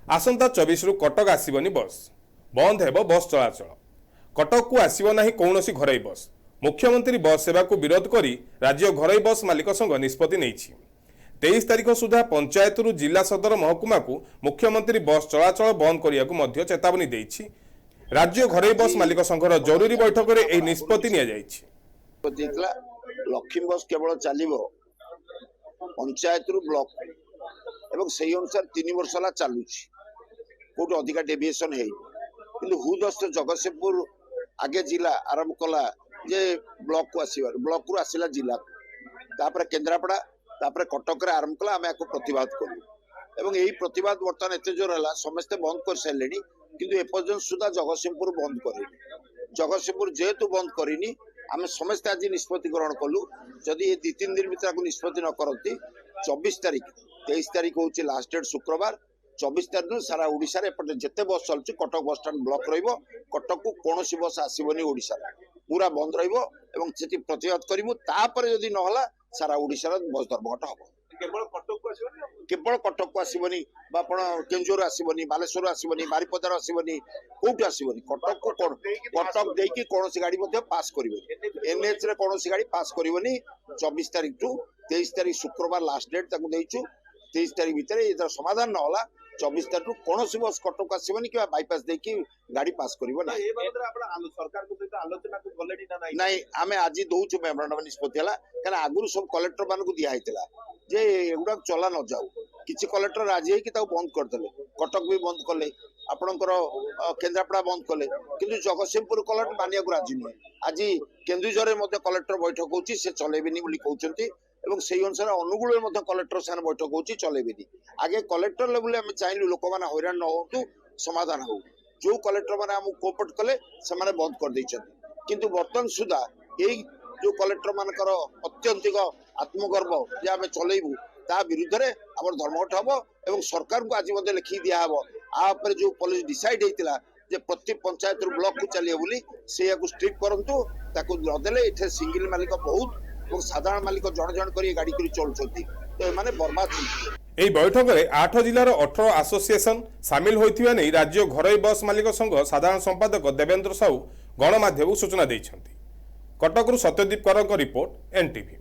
आसंता 24 रु कटक आसबनी बस बंद हेब बस चलाचल। कटक को आसब ना कौन घरोई बस। मुख्यमंत्री बस सेवा को विरोध कर राज्य घरोई बस मालिक संघ निष्पत्ति नहीं। 23 तारिख सुधा पंचायत रु जिला सदर महकुमा को मुख्यमंत्री बस चलाचल बंद करने को चेतावनी देछि। राज्य घरोई बस मालिक संघर जरूरी बैठक में यह निष्पत्ति लक्ष्मी बस केवल चलो पंचायत रु ब्लॉक एवं से अनुसार 3 वर्ष है चलुची कौट अधिका डेविएशन है कि हुदस्त जगतसिंहपुर आगे जिला आरंभ कला जे ब्लॉक को आसबार ब्लॉक को आसला जिला तापर केन्द्रापड़ा तापर कटक आरंभ कला आम आपको प्रतिवाद कलु एवं यही प्रतिवाद बर्तमान एत जोर है समस्ते बंद कर सारे कि एपर्यंत सुधा जगतसिंहपुर बंद कर जगतसिंहपुर जेहेतु बंद करनी आम समस्ते आज निष्पत्ति ग्रहण कलु जदि ये 2-3 दिन भर निष्पत्ति न करती 24 तारिख 23 तारिख हूँ लास्ट डेट शुक्रवार 24 तारिख दिन सारा ओडिशा रे एपटे जेते बस चलुची कटक बस स्टैंड ब्लॉक रहिबो कटक को कोनोसी बस आसीबनी ओडिशा पूरा बंद रहिबो एवं सेति प्रतिवाद करिवो तापर जदि न होला सारा ओडिशा रे बस धर्मघट हबो। केवल कटक को आसीबनी बा आपण केंजोर आसीबनी बालेश्वर आसीबनी बारिपदार आसीबनी कोट आसीबनी कटक को कटक देकी कोनोसी गाड़ी मध्ये पास करिवो एनएच रे कोनोसी गाड़ी पास करिवनी 24 तारिख टू 23 तारिख शुक्रवार लास्ट डेट ताकू देइछु 23 तारिख भीतर ये समाधान न होला 24 तारिख कौन बस कटक आसबनी कि बाईपास देखी गाड़ी पास कर आम आज दौचु मेमोरांडम निष्पत्ति है क्या आगुरी सब कलेक्टर मान दिखाई जे एगुड़ा चला न जाऊ किसी कलेक्टर राजी है बंद करदे कटक भी बंद कले आपणकर केन्द्रापड़ा बंद कले कि जगतसिंहपुर कलेक्टर मानिया राजी नुहे आज केन्दुझर कलेक्टर बैठक होची से चलेबेनी कहते एवं से अनुसार अनुगुल कलेक्टर साथ बैठक होची चलेबेनी आगे कलेक्टर लेवल आम चाहिए लोक मैंने हैरान न हो समाधान हो जो कलेक्टर मैंने आम कोअपरेट कले से बंद कर किंतु बर्तमान सुधा यही जो कलेक्टर मानकर अत्यंतिक आत्मगर्व जे आम चलैबू ता विरुद्ध में आम धर्मघट हम और सरकार को आज लिखि दिहब आप जो पॉलिसी डिसाइड होता जे प्रति पंचायत ब्लॉक को चलिए बोली से स्ट्रिक्ट करंतु ताकू नदेले इथे सिंगल मालिक बहुत और साधारण मालिक जन जन कर गाड़ी कर चलुंट तो ये बर्बाद এই বৈঠকରେ 8 जिलार 18 आसोसिएशन सामिल होइथिबा नै राज्य घरोई बस मालिक संघ साधारण संपादक देवेंद्र साहू गणमाध्यम सूचना दैछन्ति। कटकरू सत्यदीप करक रिपोर्ट एनटीवी।